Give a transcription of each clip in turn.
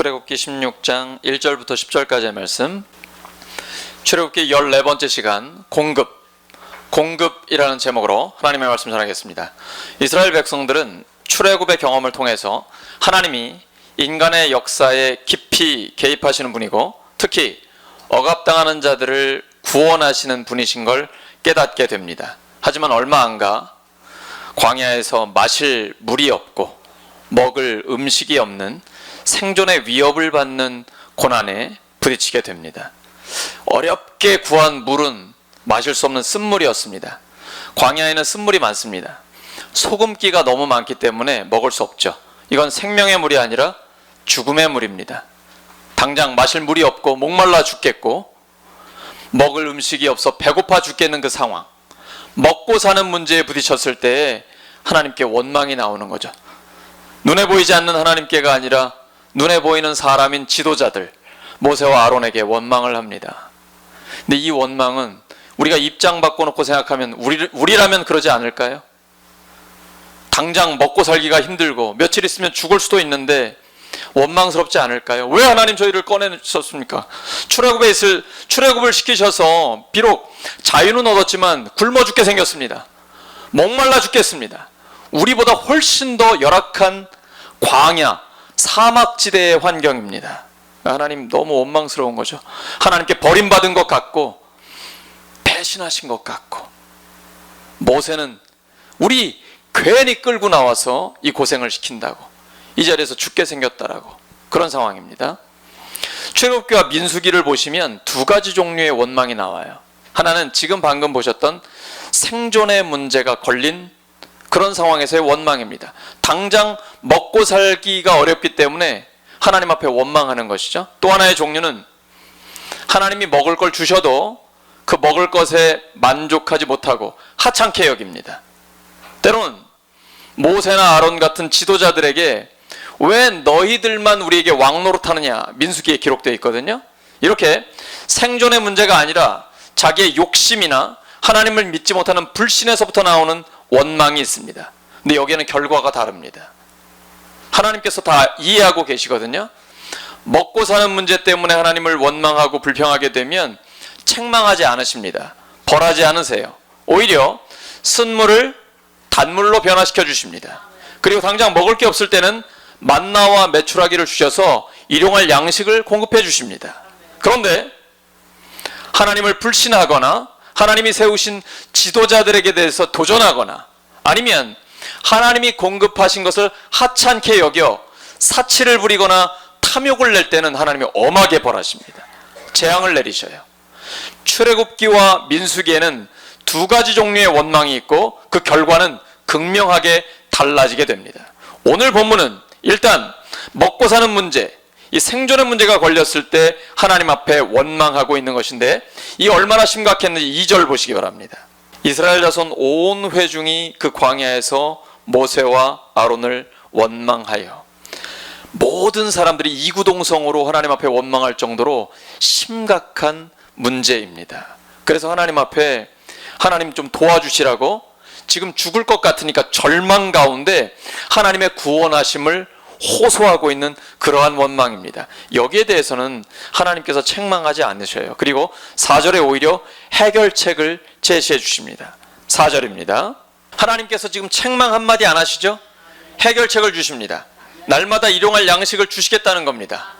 출애굽기 16장 1절부터 10절까지의 말씀. 출애굽기 14번째 시간 공급이라는 제목으로 하나님의 말씀 전하겠습니다. 이스라엘 백성들은 출애굽의 경험을 통해서 하나님이 인간의 역사에 깊이 개입하시는 분이고 특히 억압당하는 자들을 구원하시는 분이신 걸 깨닫게 됩니다. 하지만 얼마 안 가 광야에서 마실 물이 없고 먹을 음식이 없는 생존의 위협을 받는 고난에 부딪히게 됩니다. 어렵게 구한 물은 마실 수 없는 쓴물이었습니다. 광야에는 쓴물이 많습니다. 소금기가 너무 많기 때문에 먹을 수 없죠. 이건 생명의 물이 아니라 죽음의 물입니다. 당장 마실 물이 없고 목말라 죽겠고 먹을 음식이 없어 배고파 죽겠는 그 상황, 먹고 사는 문제에 부딪혔을 때에 하나님께 원망이 나오는 거죠. 눈에 보이지 않는 하나님께가 아니라 눈에 보이는 사람인 지도자들 모세와 아론에게 원망을 합니다. 근데 이 원망은 우리가 입장 바꿔놓고 생각하면 우리라면 그러지 않을까요? 당장 먹고 살기가 힘들고 며칠 있으면 죽을 수도 있는데 원망스럽지 않을까요? 왜 하나님 저희를 꺼내셨습니까? 출애굽을 시키셔서 비록 자유는 얻었지만 굶어 죽게 생겼습니다. 목말라 죽겠습니다. 우리보다 훨씬 더 열악한 광야, 사막지대의 환경입니다. 하나님 너무 원망스러운 거죠. 하나님께 버림받은 것 같고 배신하신 것 같고 모세는 우리 괜히 끌고 나와서 이 고생을 시킨다고 이 자리에서 죽게 생겼다라고 그런 상황입니다. 출애굽기와 민수기를 보시면 두 가지 종류의 원망이 나와요. 하나는 지금 방금 보셨던 생존의 문제가 걸린 그런 상황에서의 원망입니다. 당장 먹고 살기가 어렵기 때문에 하나님 앞에 원망하는 것이죠. 또 하나의 종류는 하나님이 먹을 걸 주셔도 그 먹을 것에 만족하지 못하고 하찮게 여깁니다. 때로는 모세나 아론 같은 지도자들에게 왜 너희들만 우리에게 왕노릇하느냐 민수기에 기록되어 있거든요. 이렇게 생존의 문제가 아니라 자기의 욕심이나 하나님을 믿지 못하는 불신에서부터 나오는 원망이 있습니다. 근데 여기에는 결과가 다릅니다. 하나님께서 다 이해하고 계시거든요. 먹고 사는 문제 때문에 하나님을 원망하고 불평하게 되면 책망하지 않으십니다. 벌하지 않으세요. 오히려 쓴물을 단물로 변화시켜 주십니다. 그리고 당장 먹을 게 없을 때는 만나와 메추라기를 주셔서 일용할 양식을 공급해 주십니다. 그런데 하나님을 불신하거나 하나님이 세우신 지도자들에게 대해서 도전하거나 아니면 하나님이 공급하신 것을 하찮게 여겨 사치를 부리거나 탐욕을 낼 때는 하나님이 엄하게 벌하십니다. 재앙을 내리셔요. 출애굽기와 민수기에는 두 가지 종류의 원망이 있고 그 결과는 극명하게 달라지게 됩니다. 오늘 본문은 일단 먹고 사는 문제, 이 생존의 문제가 걸렸을 때 하나님 앞에 원망하고 있는 것인데 이 얼마나 심각했는지 2절 보시기 바랍니다. 이스라엘 자손 온 회중이 그 광야에서 모세와 아론을 원망하여 모든 사람들이 이구동성으로 하나님 앞에 원망할 정도로 심각한 문제입니다. 그래서 하나님 앞에 하나님 좀 도와주시라고 지금 죽을 것 같으니까 절망 가운데 하나님의 구원하심을 호소하고 있는 그러한 원망입니다. 여기에 대해서는 하나님께서 책망하지 않으셔요. 그리고 4절에 오히려 해결책을 제시해 주십니다. 4절입니다. 하나님께서 지금 책망 한마디 안 하시죠? 해결책을 주십니다. 날마다 일용할 양식을 주시겠다는 겁니다.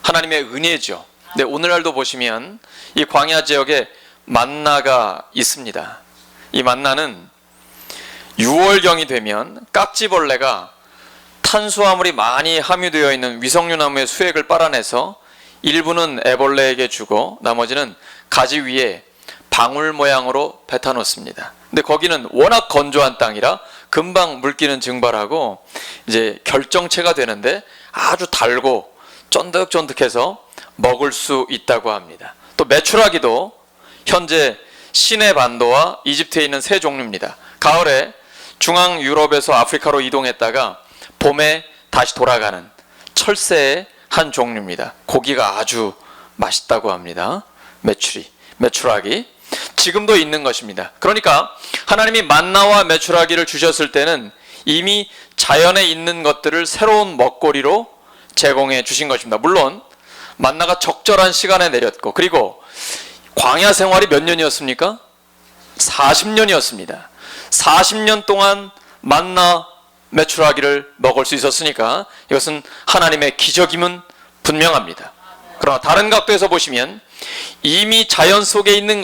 하나님의 은혜죠. 근데 오늘날도 보시면 이 광야 지역에 만나가 있습니다. 이 만나는 6월경이 되면 깍지벌레가 탄수화물이 많이 함유되어 있는 위성류나무의 수액을 빨아내서 일부는 애벌레에게 주고 나머지는 가지 위에 방울 모양으로 뱉어 놓습니다. 근데 거기는 워낙 건조한 땅이라 금방 물기는 증발하고 이제 결정체가 되는데 아주 달고 쫀득쫀득해서 먹을 수 있다고 합니다. 또 메추라기도 현재 시내 반도와 이집트에 있는 새 종류입니다. 가을에 중앙 유럽에서 아프리카로 이동했다가 봄에 다시 돌아가는 철새의 한 종류입니다. 고기가 아주 맛있다고 합니다. 메추라기 지금도 있는 것입니다. 그러니까 하나님이 만나와 메추라기를 주셨을 때는 이미 자연에 있는 것들을 새로운 먹거리로 제공해 주신 것입니다. 물론 만나가 적절한 시간에 내렸고, 그리고 광야 생활이 몇 년이었습니까? 40년이었습니다. 40년 동안 만나 메추라기를 먹을 수 있었으니까 이것은 하나님의 기적임은 분명합니다. 그러나 다른 각도에서 보시면 이미 자연 속에 있는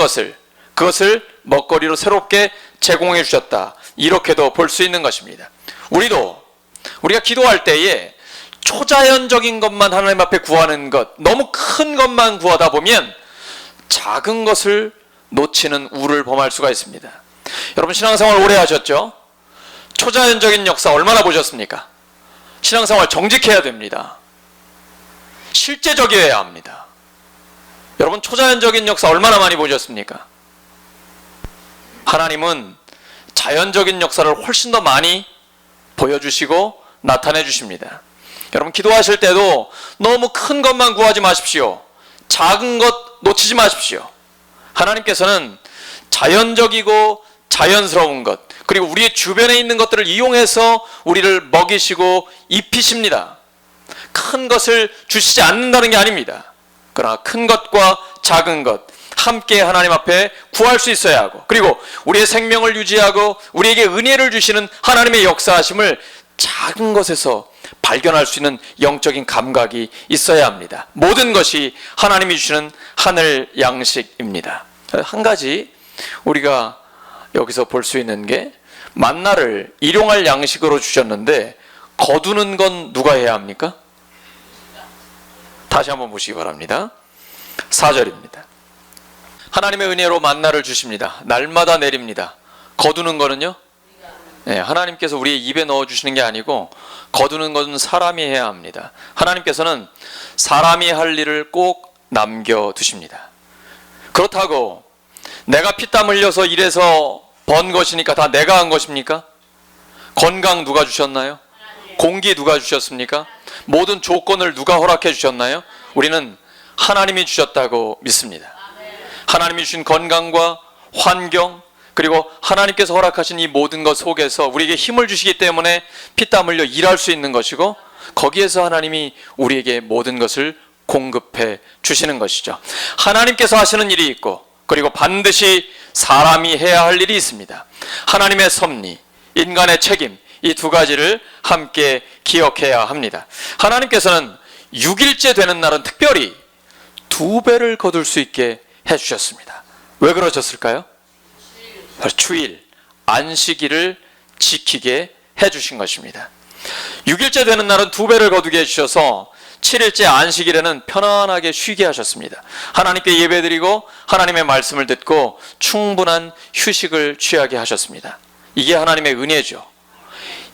그것을 먹거리로 새롭게 제공해 주셨다, 이렇게도 볼 수 있는 것입니다. 우리가 기도할 때에 초자연적인 것만 하나님 앞에 구하는 것, 너무 큰 것만 구하다 보면 작은 것을 놓치는 우를 범할 수가 있습니다. 여러분, 신앙생활 오래 하셨죠? 초자연적인 역사 얼마나 보셨습니까? 신앙생활 정직해야 됩니다. 실제적이어야 합니다. 여러분, 초자연적인 역사 얼마나 많이 보셨습니까? 하나님은 자연적인 역사를 훨씬 더 많이 보여주시고 나타내 주십니다. 여러분, 기도하실 때도 너무 큰 것만 구하지 마십시오. 작은 것 놓치지 마십시오. 하나님께서는 자연적이고 자연스러운 것, 그리고 우리의 주변에 있는 것들을 이용해서 우리를 먹이시고 입히십니다. 큰 것을 주시지 않는다는 게 아닙니다. 그러나 큰 것과 작은 것 함께 하나님 앞에 구할 수 있어야 하고, 그리고 우리의 생명을 유지하고 우리에게 은혜를 주시는 하나님의 역사하심을 작은 것에서 발견할 수 있는 영적인 감각이 있어야 합니다. 모든 것이 하나님이 주시는 하늘 양식입니다. 한 가지 우리가 여기서 볼 수 있는 게, 만나를 일용할 양식으로 주셨는데 거두는 건 누가 해야 합니까? 다시 한번 보시기 바랍니다. 4절입니다. 하나님의 은혜로 만나를 주십니다. 날마다 내립니다. 거두는 거는요? 네, 하나님께서 우리의 입에 넣어주시는 게 아니고 거두는 것은 사람이 해야 합니다. 하나님께서는 사람이 할 일을 꼭 남겨두십니다. 그렇다고 내가 피땀 흘려서 일해서 번 것이니까 다 내가 한 것입니까? 건강 누가 주셨나요? 공기 누가 주셨습니까? 모든 조건을 누가 허락해 주셨나요? 우리는 하나님이 주셨다고 믿습니다. 하나님이 주신 건강과 환경, 그리고 하나님께서 허락하신 이 모든 것 속에서 우리에게 힘을 주시기 때문에 피땀 흘려 일할 수 있는 것이고, 거기에서 하나님이 우리에게 모든 것을 공급해 주시는 것이죠. 하나님께서 하시는 일이 있고, 그리고 반드시 사람이 해야 할 일이 있습니다. 하나님의 섭리, 인간의 책임, 이 두 가지를 함께 기억해야 합니다. 하나님께서는 6일째 되는 날은 특별히 2배를 거둘 수 있게 해주셨습니다. 왜 그러셨을까요? 주일, 안식일을 지키게 해주신 것입니다. 6일째 되는 날은 2배를 거두게 해주셔서 7일째 안식일에는 편안하게 쉬게 하셨습니다. 하나님께 예배드리고 하나님의 말씀을 듣고 충분한 휴식을 취하게 하셨습니다. 이게 하나님의 은혜죠.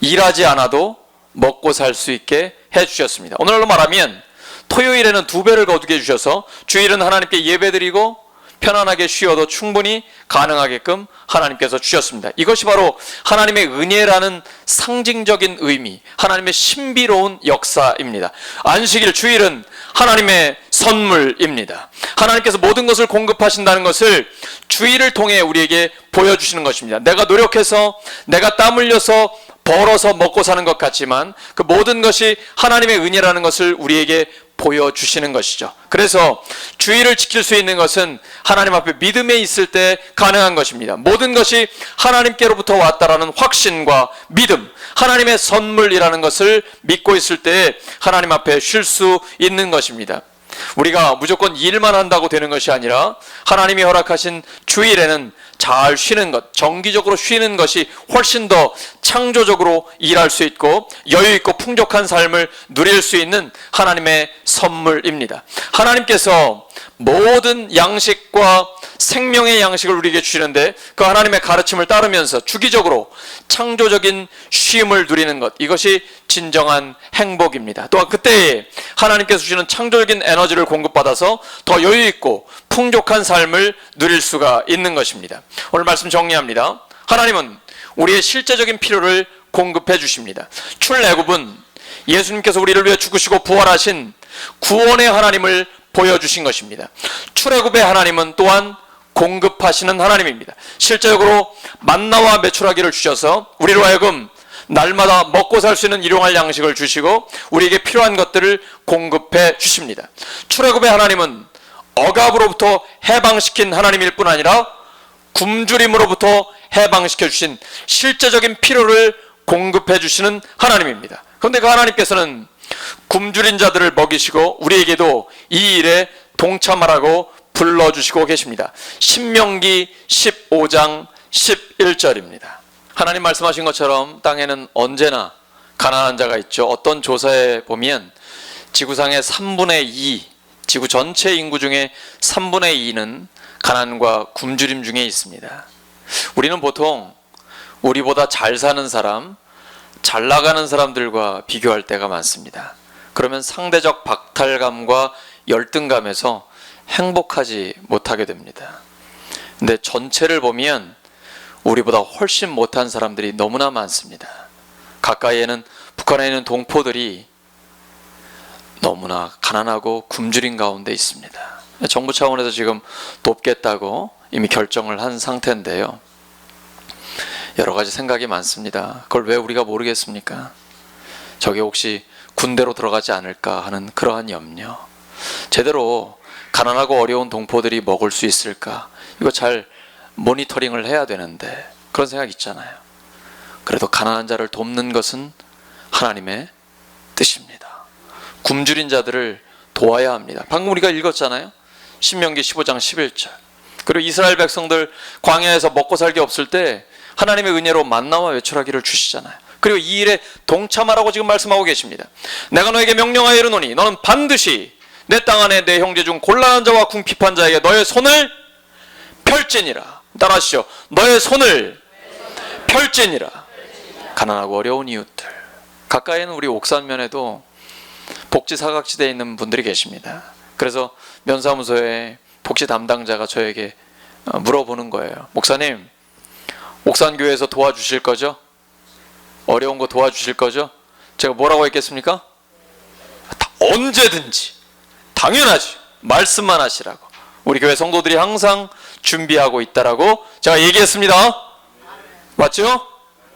일하지 않아도 먹고 살 수 있게 해주셨습니다. 오늘날로 말하면 토요일에는 2배를 거두게 해주셔서 주일은 하나님께 예배드리고 편안하게 쉬어도 충분히 가능하게끔 하나님께서 주셨습니다. 이것이 바로 하나님의 은혜라는 상징적인 의미, 하나님의 신비로운 역사입니다. 안식일, 주일은 하나님의 선물입니다. 하나님께서 모든 것을 공급하신다는 것을 주일을 통해 우리에게 보여주시는 것입니다. 내가 노력해서, 내가 땀 흘려서 벌어서 먹고 사는 것 같지만 그 모든 것이 하나님의 은혜라는 것을 우리에게 보여주시는 것이죠. 그래서 주의를 지킬 수 있는 것은 하나님 앞에 믿음에 있을 때 가능한 것입니다. 모든 것이 하나님께로부터 왔다라는 확신과 믿음, 하나님의 선물이라는 것을 믿고 있을 때 하나님 앞에 쉴 수 있는 것입니다. 우리가 무조건 일만 한다고 되는 것이 아니라 하나님이 허락하신 주일에는 잘 쉬는 것, 정기적으로 쉬는 것이 훨씬 더 창조적으로 일할 수 있고 여유 있고 풍족한 삶을 누릴 수 있는 하나님의 선물입니다. 하나님께서 모든 양식과 생명의 양식을 우리에게 주시는데 그 하나님의 가르침을 따르면서 주기적으로 창조적인 쉼을 누리는 것, 이것이 진정한 행복입니다. 또한 그때에 하나님께서 주시는 창조적인 에너지를 공급받아서 더 여유 있고 풍족한 삶을 누릴 수가 있는 것입니다. 오늘 말씀 정리합니다. 하나님은 우리의 실제적인 필요를 공급해 주십니다. 출애굽은 예수님께서 우리를 위해 죽으시고 부활하신 구원의 하나님을 보여주신 것입니다. 출애굽의 하나님은 또한 공급하시는 하나님입니다. 실제적으로 만나와 메추라기를 주셔서 우리로 하여금 날마다 먹고 살 수 있는 일용할 양식을 주시고 우리에게 필요한 것들을 공급해 주십니다. 출애굽의 하나님은 억압으로부터 해방시킨 하나님일 뿐 아니라 굶주림으로부터 해방시켜 주신 실제적인 필요를 공급해 주시는 하나님입니다. 그런데 그 하나님께서는 굶주린 자들을 먹이시고 우리에게도 이 일에 동참하라고 불러주시고 계십니다. 신명기 15장 11절입니다. 하나님 말씀하신 것처럼 땅에는 언제나 가난한 자가 있죠. 어떤 조사에 보면 지구상의 3분의 2, 지구 전체 인구 중에 3분의 2는 가난과 굶주림 중에 있습니다. 우리는 보통 우리보다 잘 사는 사람, 잘 나가는 사람들과 비교할 때가 많습니다. 그러면 상대적 박탈감과 열등감에서 행복하지 못하게 됩니다. 근데 전체를 보면 우리보다 훨씬 못한 사람들이 너무나 많습니다. 가까이에는 북한에 있는 동포들이 너무나 가난하고 굶주린 가운데 있습니다. 정부 차원에서 지금 돕겠다고 이미 결정을 한 상태인데요. 여러 가지 생각이 많습니다. 그걸 왜 우리가 모르겠습니까? 저게 혹시 군대로 들어가지 않을까 하는 그러한 염려. 제대로 가난하고 어려운 동포들이 먹을 수 있을까? 이거 잘 모니터링을 해야 되는데 그런 생각 있잖아요. 그래도 가난한 자를 돕는 것은 하나님의 뜻입니다. 굶주린 자들을 도와야 합니다. 방금 우리가 읽었잖아요. 신명기 15장 11절. 그리고 이스라엘 백성들 광야에서 먹고 살기 없을 때 하나님의 은혜로 만나와 외출하기를 주시잖아요. 그리고 이 일에 동참하라고 지금 말씀하고 계십니다. 내가 너에게 명령하여 이르노니 너는 반드시 내 땅 안에 내 형제 중 곤란한 자와 궁핍한 자에게 너의 손을 펼지니라. 따라하시죠. 너의 손을 펼지니라. 가난하고 어려운 이웃들. 가까이에는 우리 옥산면에도 복지 사각지대에 있는 분들이 계십니다. 그래서 면사무소에 복지 담당자가 저에게 물어보는 거예요. 목사님, 옥산교회에서 도와주실 거죠? 어려운 거 도와주실 거죠? 제가 뭐라고 했겠습니까? 언제든지 당연하지, 말씀만 하시라고. 우리 교회 성도들이 항상 준비하고 있다라고 제가 얘기했습니다. 맞죠?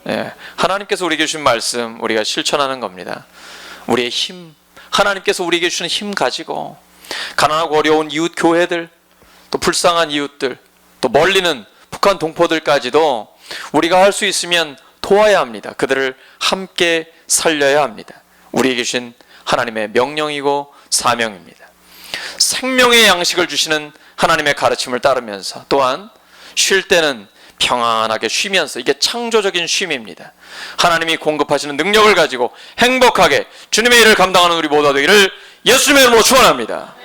네. 하나님께서 우리에게 주신 말씀 우리가 실천하는 겁니다. 우리의 힘, 하나님께서 우리에게 주시는 힘 가지고 가난하고 어려운 이웃 교회들, 또 불쌍한 이웃들, 또 멀리는 북한 동포들까지도 우리가 할 수 있으면 도와야 합니다. 그들을 함께 살려야 합니다. 우리에게 주신 하나님의 명령이고 사명입니다. 생명의 양식을 주시는 하나님의 가르침을 따르면서 또한 쉴 때는 평안하게 쉬면서, 이게 창조적인 쉼입니다. 하나님이 공급하시는 능력을 가지고 행복하게 주님의 일을 감당하는 우리 모두가 되기를 예수님의 이름으로 축원합니다.